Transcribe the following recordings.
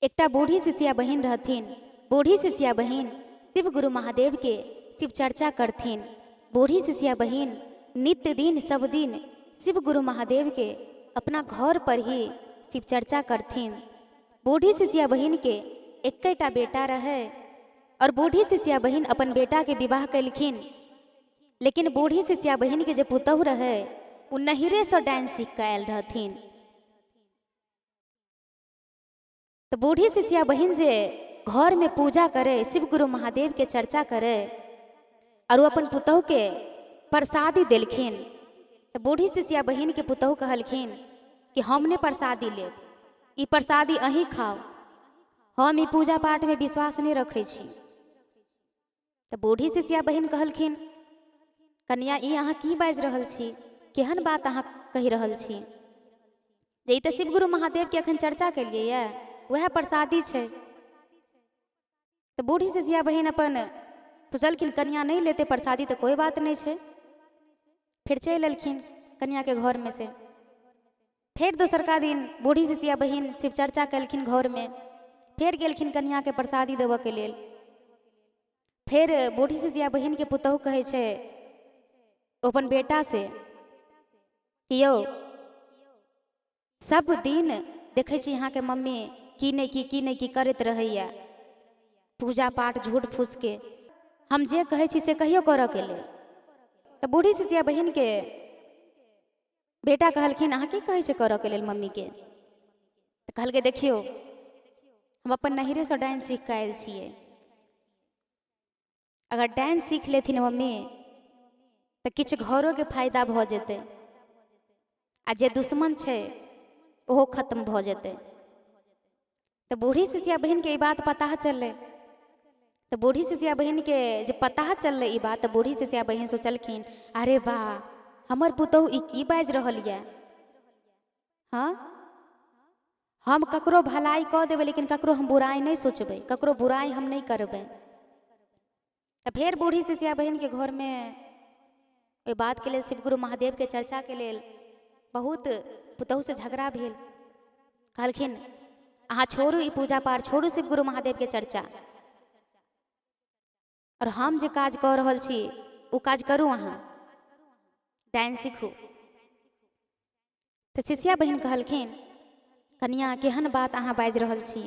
एकटा बूढ़ी शिष्या बहिन रहथिन। बूढ़ी शिष्या बहिन शिव गुरु महादेव के शिव चर्चा करथिन। बूढ़ी शिष्या बहिन नित्य दिन सब दिन शिव गुरु महादेव के अपना घर पर ही शिव चर्चा करथिन। बूढ़ी शिष्या बहिन के एकटा बेटा रहे और बूढ़ी शिष्या बहिन अपन बेटा के विवाह कलखिन। लेकिन बूढ़ी शिष्या बहिन के जो पुतहु रहे वो नहिरे से डांस सीख के आयल रहथिन। तो बूढ़ी शिष्या बहिन जे घर में पूजा करे, शिव गुरु महादेव के चर्चा करे और वो अपन पुतहु के प्रसादी दिलखिन। तो बूढ़ी शिष्या बहिन के पुतहु कहलखिन कि हमने प्रसादी ले, ई प्रसादी अहीं खाओ, हम ई पूजा पाठ में विश्वास नहीं रखे छी। तो बूढ़ी शिष्या बहिन कहलखिन कन्या ई अहाँ की बाजि रहल छी, केहन बात अहाँ कहि रहल छी? जे ई तो शिव गुरु महादेव के अखन चर्चा केलिए ये, वह प्रसादी छे। तो बूढ़ी शिष्या बहिन अपन सोचलखिन कन्या नहीं लेते प्रसादी तो कोई बात नहीं छे। फिर चल एलखिन कन्या के घर में से। फिर दोसरका दिन बूढ़ी शिष्या बहिन शिव चर्चा कलखिन घर में। फिर गेलखिन कन्या के प्रसादी देव के लेल। फिर बूढ़ी शिष्या बहिन के पुतहु कहे छे अपन बेटा से कि यौ सब दिन देखे छी यहाँ के मम्मी की नहीं की करत रहैया, पूजा पाठ झूठ फूस के, हम जे कहे छी से कहियो करऽ के लेल। तो बूढ़ी शिष्या बहिन के बेटा कहलखिन अहाँ की कहे छे करऽ के लेल मम्मी के? तो कहलके देखियो हम अपन नहिरे से डांस सीख के आयल छिए, अगर डांस सीख लेथिन मम्मी तो किछ घरों के फायदा भ जेते आ जे दुश्मन छे ओहो खत्म भ जेते। तो बूढ़ी शिष्या बहिन के ई बात पता चलले। तो बूढ़ी शिष्या बहिन के जे पता चलले ई बात, तो बूढ़ी शिष्या बहिन सोचलखिन अरे वाह हमर पुतहु ई की बाजि रहल ये, हाँ हम ककरो भलाई कह देबै लेकिन ककरो हम बुराई नहीं सोचबै, ककरो बुराई हम नहीं करबै। तो फिर बूढ़ी शिष्या बहिन के घर में ओहि बात के लेल शिव गुरु महादेव के चर्चा के लेल बहुत पुतहु से झगड़ा भेल। कहलखिन अहाँ छोड़ू ई पूजा पाठ, छोड़ू शिव गुरु महादेव के चर्चा, और हम जे काज कह रहल छी वो काज करू, अहाँ डांस सीखू। तो शिष्या बहिन कहलखिन कन्या केहन बात अहाँ बाजि रहल छी,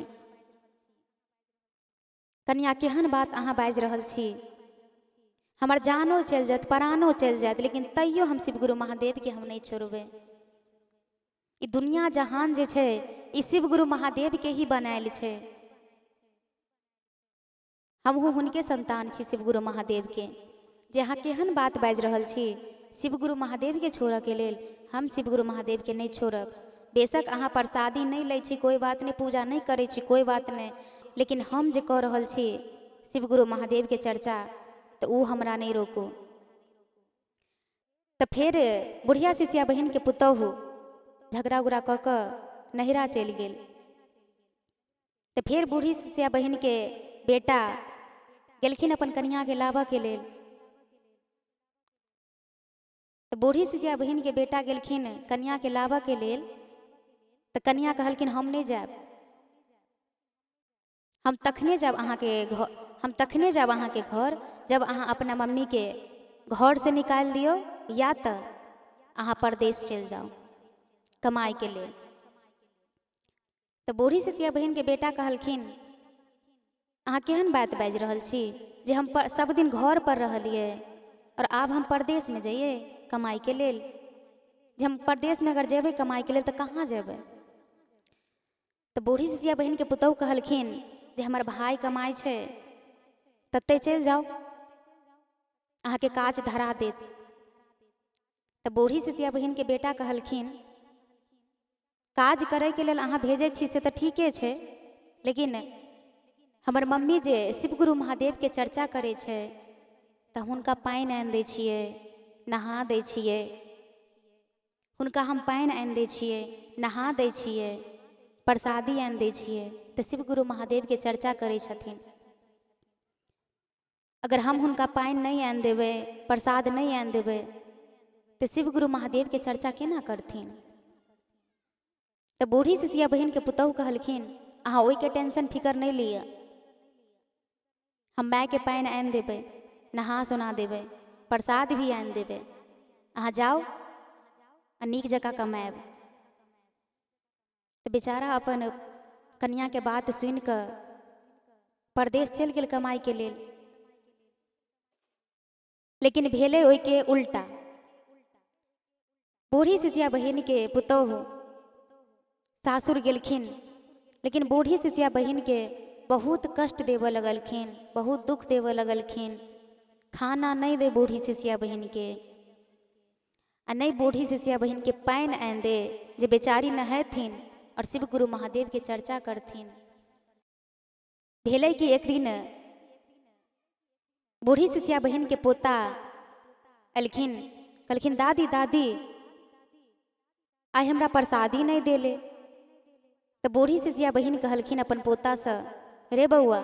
कन्या केहन बात अहाँ बाजि रहल छी, हमर जानो चल जात प्राणो चल जात लेकिन तैयो हम शिव गुरु महादेव के हम नहीं छोड़बै। ई दुनिया जहान जे छे ई शिव गुरु महादेव के ही बनायल छे। हमहू हुनके संतान छी शिव गुरु महादेव के। जे अहाँ केहन बात बाजि रहल छी शिव गुरु महादेव के छोड़ऽ के लेल, हम शिव गुरु महादेव के नहीं छोड़ब। बेशक अहाँ प्रसादी नहीं लै छी कोई बात नहीं, पूजा नहीं करै छी कोई बात नहीं, लेकिन हम जे कह रहल छी शिव गुरु महादेव के चर्चा तो वो हमरा नहीं रोकू। तो फिर बुढ़िया शिष्या बहिन के पुतहु झगड़ा उगड़ा कऽ कऽ नहिरा चलि गेल। तो फिर बूढ़ी शिष्या बहिन के बेटा गेलखिन अपन कन्या के लाबऽ के लेल। तो बूढ़ी शिष्या बहिन के बेटा गेलखिन कन्या के लाबऽ के लेल। तो कन्या कहलखिन हम नहीं जाब, हम तखने जाब अहाँ के घर, हम तखने जाब अहाँ के घर जब अहाँ अपना मम्मी के घर से निकाल दियो या तो अहाँ परदेश चल जाओ कमाई के लेल। तो बूढ़ी शिष्या बहिन के बेटा कहलखिन अहाँ केहन बात बाजि रहल छी जे हम सब दिन घर पर रहलिए और आब हम परदेश में जाइए कमाई के लेल? जे हम परदेश में अगर जेबै कमाई के लेल तो कहाँ जेबै? तो बूढ़ी शिष्या बहिन के पुतहु कहलखिन जे हमर भाई कमाई छे तते चल जाओ, अहाँ के काज धरा देत। तो बूढ़ी शिष्या बहिन के बेटा कहलखिन काज करे के लेल अहाँ भेजे छी से तो ठीके छे, लेकिन हमर मम्मी जे शिव गुरु महादेव के चर्चा करे छे तो हुनका पानि आनि दै छिए, नहा दै छिए, हुनका हम पानि आनि दै छिए, नहा दै छिए, प्रसादी आनि दै छिए। तो शिव गुरु महादेव के चर्चा करे छथिन। अगर हम हुनका पानि नहीं आनि देबै, प्रसाद नहीं आनि देबै तो शिव गुरु महादेव के चर्चा केना करथिन? तो बूढ़ी शिष्या बहिन के पुतहु कहलखिन अहाँ ओहि के टेंशन फिकर नहीं लिया। हम माय के पानि आनि देबै, नहा सुना देबै, प्रसाद भी आनि देबै। अहाँ जाउ आ नीक जकाँ कमाएब। तऽ बेचारा अपन कन्या के बात सुनि कऽ परदेश चलि गेल कमाई के लेल। लेकिन भेलै ओहि के उल्टा। बूढ़ी सिसिया बहिन के पुतोहु सासुर गेलखिन, लेकिन बूढ़ी सिसिया बहिन के बहुत कष्ट देवऽ लगलखिन, बहुत दुख देवऽ लगलखिन। खाना नहीं दे बूढ़ी सिसिया बहिन के, आ नहीं बूढ़ी सिसिया बहिन के पानि आनि दे जे बेचारी नहेथिन और शिव गुरु महादेव के चर्चा करथिन। भेलै कि एक दिन बूढ़ी सिसिया बहिन के पोता अलखिन, कहलखिन दादी दादी आइ हमरा प्रसादी नहीं देले। तो बूढ़ी सिसिया बहिन कहलखिन अपन पोता से, रे बउआ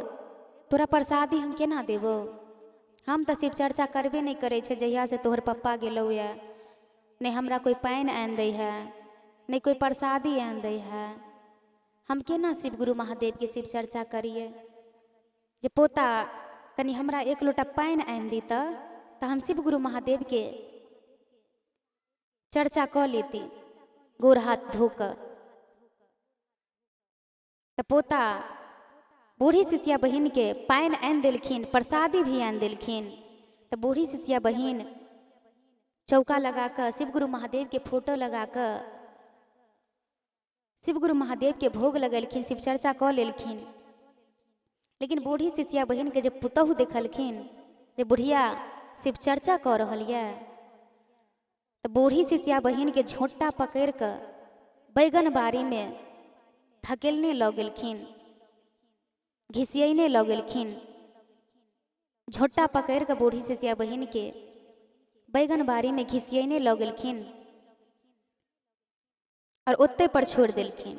तोरा प्रसादी हम केना देबो? हम तो शिव चर्चा करबे नहीं करे छे जहिया से तोहर पप्पा गेलौ या। नहीं हमरा कोई पानि आनि दै है, नहीं कोई प्रसादी आनि दै है। हम केना शिव गुरु महादेव के शिव चर्चा करिए? जे पोता कनी हमरा एक लोटा पानि आनि दी तऽ हम शिव गुरु महादेव के चर्चा क लेती गोर हाथ धोकर। तो पोता बूढ़ी सिसिया बहिन के पानि आनि देलखिन, प्रसादी भी आनि देलखिन। तो बूढ़ी सिसिया बहिन चौका लगा कर शिव गुरु महादेव के फोटो लगा कर शिव गुरु महादेव के भोग लगेलखिन, शिव चर्चा क लेलखिन। लेकिन बूढ़ी सिसिया बहिन के जब पुतोहु देखलखिन जे बुढ़िया शिव चर्चा क रहल ये, तो बूढ़ी सिसिया बहिन के झोंटा पकड़ कर बैगन बाड़ी में धकेलने लऽ गेलखिन, घिसियने लऽ गेलखिन। झोंटा पकड़ कर बूढ़ी सिसिया बहिन के बैगन बाड़ी में घिसियने लऽ गेलखिन और ओत्ते पर छोड़ देलखिन।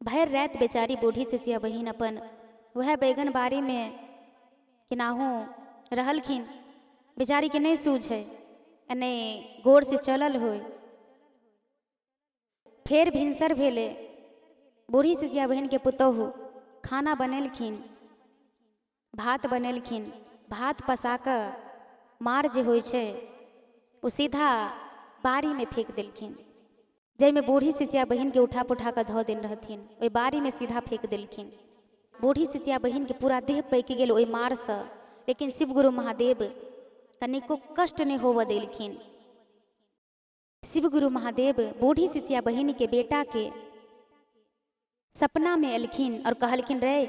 भर रात बेचारी बूढ़ी सिसिया बहिन अपन वह बैगन बाड़ी में केनाहू रहलखिन। बेचारी के नहीं सूझे, नहीं गोर से चलल होय। फेर भिनसर भेले, बूढ़ी सिसिया बहिन के पुतोहु खाना बनेलखिन, भात बनेलखिन। भात पसाकर मार जे होय छे ओ सीधा बाड़ी में फेंक देलखिन। जैमे बूढ़ी सिसिया बहिन के उठा पुठा कर धो देन रहथिन, ओहि बाड़ी में सीधा फेंक देलखिन। बूढ़ी सिसिया बहिन के पूरा देह पैक गेल ओहि मार से, लेकिन शिव गुरु महादेव कनिको कष्ट नहीं होवऽ देलखिन। शिव गुरु महादेव बूढ़ी सिसिया बहिन के बेटा के सपना में एलखिन और कहलखिन, रे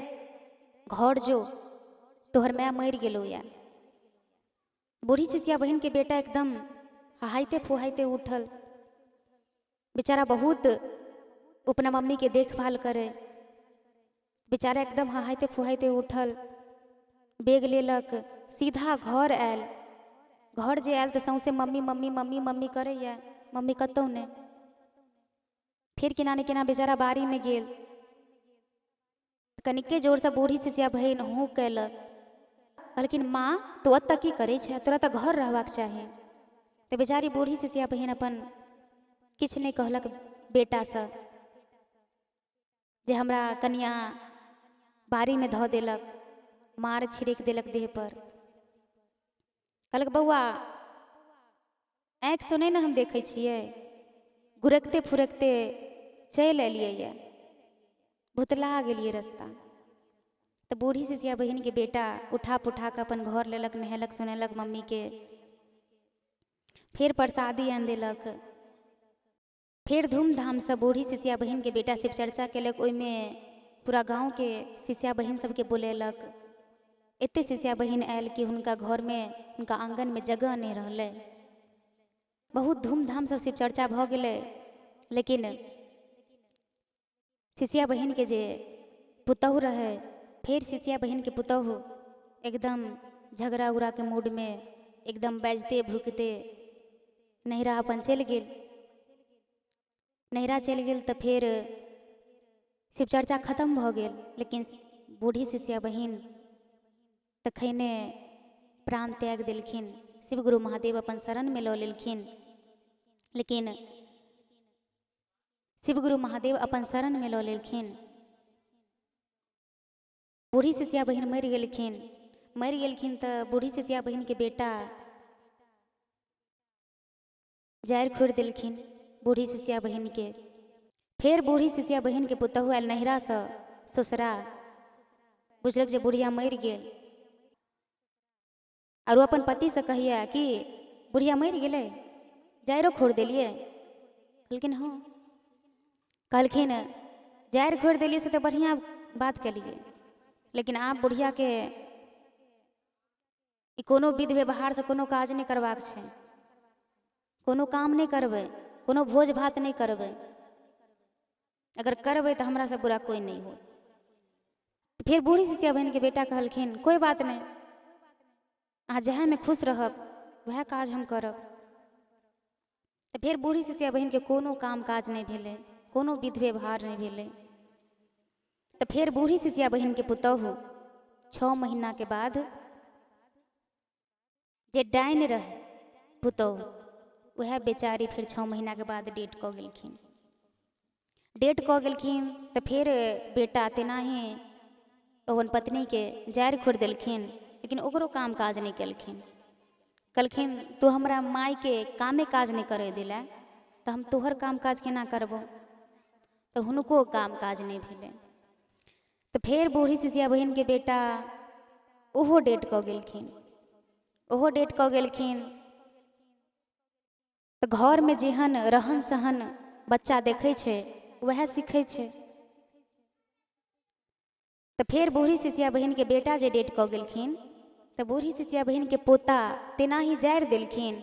घर जो तोहर माय मरि गेलो या। बूढ़ी सिसिया बहिन के बेटा एकदम हहाइते फुहाइते उठल। बेचारा बहुत अपना मम्मी के देखभाल करे। बेचारा एकदम हहाइते फुहाइते उठल, बेग लेलक, सीधा घर आयल। घर जे आयल तो सौंसे मम्मी मम्मी मम्मी मम्मी करैया, मम्मी कतौ ने। फिर केना ने केना बेचारा बाड़ी में गेल। कनिके जोर से बूढ़ी सिसिया बहिन हूँ कैलक, कहलखिन माँ तू अत्ता की करै छै, तोरा तो घर रहबाक चाही। तो बेचारी बूढ़ी सिसिया बहिन अपन किछ नहीं कहलक बेटा से, जे हमरा कनिया बाड़ी में धो देलक, मार छिड़क देलक देह पर। कहलक बौआ आँख से नहीं न हम देखे छियै, घुरकते फुरकते चलि एलियै ये, भुतला गेलियै रास्ता। तो बूढ़ी सिसिया बहिन के बेटा उठा पुठा के अपन घर लेलक, नहेलक सुनेलक मम्मी के। फिर प्रसादी आनि देलक। फिर धूमधाम से बूढ़ी सिसिया बहिन के बेटा शिव चर्चा केलक। ओहिमे पूरा गांव के सिसिया बहिन सबके बुलेलक। एते सिसिया बहिन आयल कि हुनका घर में, हुनका आंगन में जगह नहीं रहले। बहुत धूमधाम से शिव चर्चा भ गेलै। लेकिन सिसिया बहिन के जे पुतोहु रहे, फिर सिसिया बहिन के पुतोहु एकदम झगड़ा उगड़ा के मूड में एकदम बाजते भूकते नैहरा अपन चलि गेल। नैहरा चलि गेल तो फिर शिव चर्चा खत्म भ गेल। लेकिन बूढ़ी सिसिया बहिन तखने प्राण त्याग देलखिन। शिव गुरु महादेव अपन शरण में लऽ लेलखिन। लेकिन शिव गुरु महादेव अपन शरण में लऽ लेलखिन। बूढ़ी सिसिया बहिन मरि गेलखिन तऽ बूढ़ी सिसिया बहिन के बेटा जारि खोड़ि देलखिन बूढ़ी सिसिया बहिन के। फिर बूढ़ी सिसिया बहिन के पुतहु आयल नैहरा से ससुरा, बुझलक जे बुढ़िया मरि गेल, और अपन पति से कहिया कि बुढ़िया मरि गेलै, जाइरो खोड़ि देलिए। कहलखिन हाँ। कहलखिन जारि खोड़ि देलिए से तो बढ़िया बात केलिए, लेकिन आप बुढ़िया के कोनो विधि व्यवहार से कोनो काज नहीं करबाक छै, कोनो काम नहीं करबै, कोनो भोज भात नहीं करबै। अगर करबै तो हमरा से बुरा कोई नहीं हो। फिर बूढ़ी सिसिया बहन के बेटा कहलखिन कोई बात नहीं, अहाँ जहाँ में खुश रहब वह काज हम करब। तो फिर बूढ़ी सिसिया बहन के कोनो काम काज नहीं भेलै, कोनो विधि व्यवहार नहीं भेलै। तो फिर बूढ़ी सिसिया बहन के पुतहु 6 महीना के बाद जे डाइन रहे पुतहु, वह बेचारी फिर 6 महीना के बाद डेट कऽ गेलखिन। डेट कऽ गेलखिन तो फिर बेटा तेना ही अपन पत्नी के जारि खोड़ि देलखिन, लेकिन ओकरो काम काज नहीं केलखिन। कहलखिन तू हमरा माई के कामे काज नहीं करे दिला, तो हम तोहर काम काज केना करबो। तो हुनको काम काज नहीं भेलै। तो फिर बूढ़ी सिसिया बहन के बेटा ओहो डेट कऽ गेलखिन। ओहो डेट कऽ गेलखिन तो घर में जेहन रहन सहन बच्चा देखै छै वह सीखै छै। तो फिर बूढ़ी सिसिया बहन के बेटा जे डेट कऽ गेलखिन, तो बूढ़ी सिसिया बहन के पोता तेना ही जारि देलखिन,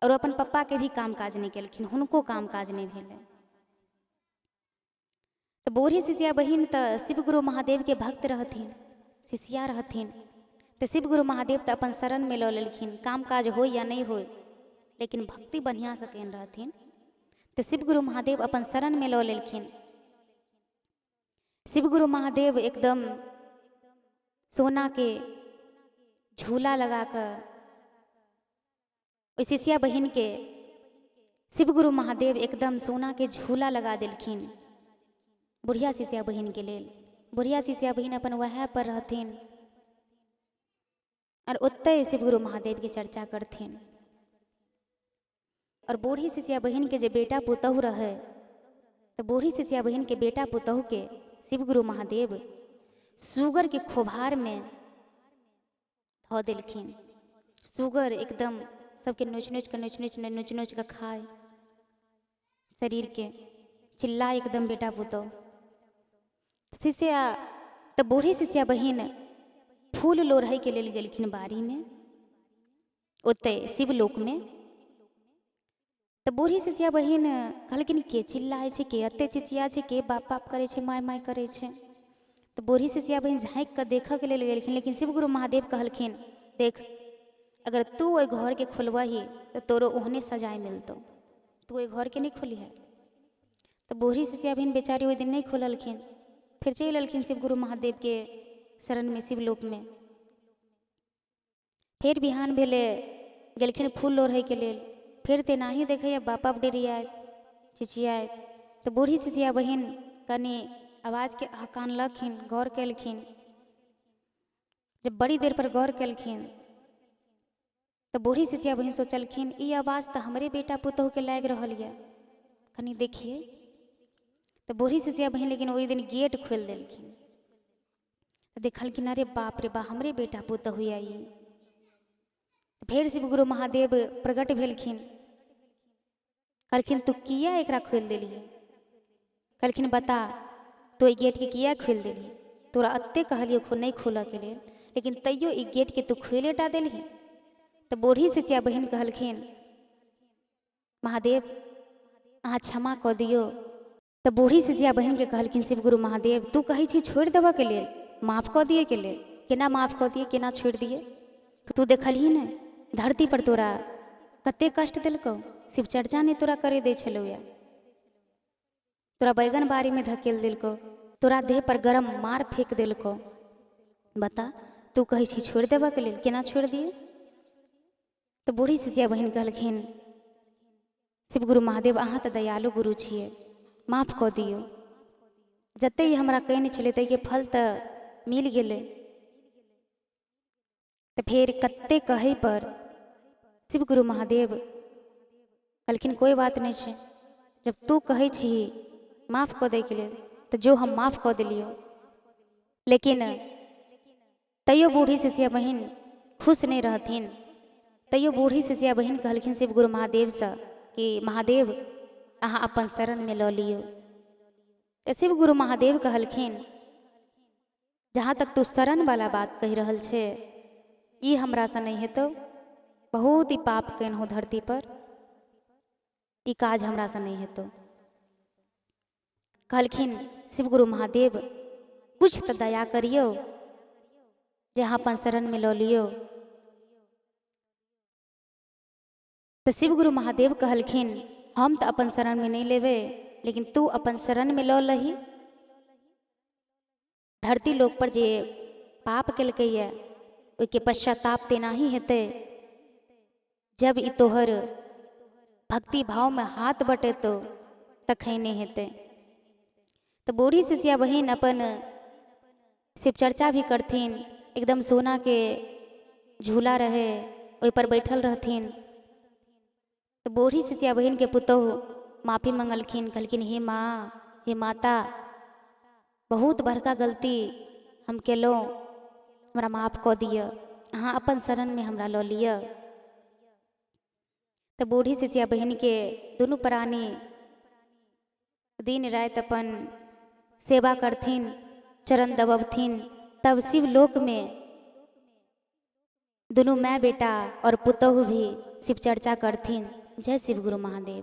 और अपन पप्पा के भी काम काज नहीं केलखिन, हुनको काम काज नहीं भेलै। तो बूढ़ी सिसिया बहन तो शिव गुरु महादेव के भक्त रहथिन, सिसिया रहथिन। तो शिव गुरु महादेव तो अपन शरण में लऽ लेलखिन, काम काज हो या नहीं हो, लेकिन भक्ति बढ़िया से केन रहथिन। तो शिव गुरु महादेव अपन शरण में लऽ लेलखिन। शिव गुरु महादेव एकदम सोना के झूला लगाकर ओइ सिसिया बहन के शिव गुरु महादेव एकदम सोना के झूला लगा देलखिन बुढ़िया सिसिया बहन के लेल। बुढ़िया सिसिया बहन अपन वह पर रहथिन और ओत्ते शिव गुरु महादेव की चर्चा करथिन। और बूढ़ी सिसिया बहन के जे बेटा पुतहु रहे, तो बूढ़ी सिसिया बहन के बेटा पुतहु के शिव गुरु महादेव सुगर के खोभार में धो देलखिन। सुगर एकदम सबके नोच नोच के खाए शरीर के, चिल्लाए एकदम बेटा पुतहु। सिसिया तो बूढ़ी सिसिया बहन फूल लोढ़े के लेल गेलखिन बाड़ी में, ओते शिवलोक में। तो बूढ़ी सिसिया बहन कहलखिन के चिल्लाए छै, के अते चिचिया छै, के बाप बाप करे छै, माय माय करे छै। तो बूढ़ी सिसिया बहन झाँक के देख के लेल गेलखिन, लेकिन शिव गुरु महादेव कहलखिन देख अगर तू ओइ घर के खोलबही तो तोरो ओहने सजाए मिलतौ, तू ओइ घर के नहीं खोली है। तो बूढ़ी सिसिया बहन बेचारी ओइ दिन नहीं खोललखिन, फिर चलि एलखिन शिव गुरु महादेव के शरण में शिवलोक में। फिर बिहान भेले गेलखिन फूल लोढ़े के लेल, फिर तेना ही देखे बाप बाप डेरियाए चिचियाए। तो बूढ़ी सिसिया बहन कनी आवाज के हकान लखिन, गौर केलखिन। जब बड़ी देर पर गौर केलखिन तो बूढ़ी सिसिया बहन सोचलखिन ई आवाज तो हमरे बेटा पुतहु के लाग रहल है, कनी देखिए। तो बूढ़ी सिसिया बहन लेकिन वही दिन गेट खोल देलखिन। तो देखलखिन अरे बाप रे बा हमरे बेटा पुतहु आई। फिर शिव गुरु महादेव प्रकट भेलखिन, कहलखिन तू किया एकरा खोल देली। कहलखिन बता तो ई गेट के किया खोल देली, तोरा अत्ते कहलियो नहीं खोलऽ के लेल, लेकिन तैयो ई गेट के तू खोले टा देली। तो बूढ़ी सिसिया बहन कहलखिन महादेव अहाँ क्षमा कऽ दियो। तो बूढ़ी सिसिया बहन के कहलखिन शिव गुरु महादेव तू कहै छी छोड़ देबऽ के लेल, माफ कऽ दिए के लेल, केना माफ कऽ दिए, केना छोड़ दिए। तू देखलही ने धरती पर तोरा कते कष्ट देलकौ, शिव चर्चा नहीं तोरा करे दै छलौ या, तोरा बैगन बाड़ी में धकेल देलकौ, तोरा देह पर गरम मार फेंक देलकौ। बता तू कहै छी छोड़ देबऽ के लेल, केना छोड़ दिए। तो बूढ़ी सिसिया बहन कहलखिन शिव गुरु महादेव अहाँ तो दयालु गुरु छिए, माफ कऽ दियो। जते ही हमरा कहने छलै ताहिके फल तऽ मिल गेलै। तऽ फेर कते कहै पर शिव गुरु महादेव कहलखिन कोई बात नहीं छै, जब तू कहै छी माफ कऽ दै के लेल तऽ जो हम माफ कऽ देलियो। लेकिन तैयो बूढ़ी सिसिया बहिन खुश नहीं रहथिन। तैयो बूढ़ी सिसिया बहिन कहलखिन शिव गुरु महादेव से कि महादेव अहाँ अपन शरण में लऽ लियो। तऽ शिव गुरु महादेव कहलखिन जहाँ तक तू शरण वाला बात कहि रहल छे ई हमरा से नहीं हेतौ, बहुत ही पाप केनहु धरती पर, ई काज हमरा से नहीं हेतौ। कहलखिन शिव गुरु महादेव कुछ तो दया करियो जे अहाँ अपन शरण में लऽ लियो। तो शिव गुरु महादेव कहलखिन हम तो अपन शरण में नहीं लेवे, लेकिन तू अपन शरण में लऽ लही। धरती लोक पर जे पाप केलकैया ओके पश्चाताप तेना ही हेतै। जब ई तोहर भक्ति भाव में हाथ बटेतो तखने हेतै। तो बूढ़ी सिसिया बहिन अपन शिव चर्चा भी करथिन, एकदम सोना के झूला रहे ओहि पर बैठल रहथिन। तो बूढ़ी सिसिया बहिन के पुतोहु माफी मंगलखिन, कहलखिन हे माँ हे माता बहुत बड़का गलती हम केलहुँ, हमरा माफ कऽ दिअ, अहाँ अपन शरण में हमरा लऽ लिअ। तो बूढ़ी सिसिया बहिन के दुनू प्राणी दिन रात अपन सेवा करथिन, चरण दबबथिन। तब शिवलोक में दोनों माँ बेटा और पुतोहु भी शिव चर्चा करथिन। जय शिव गुरु महादेव।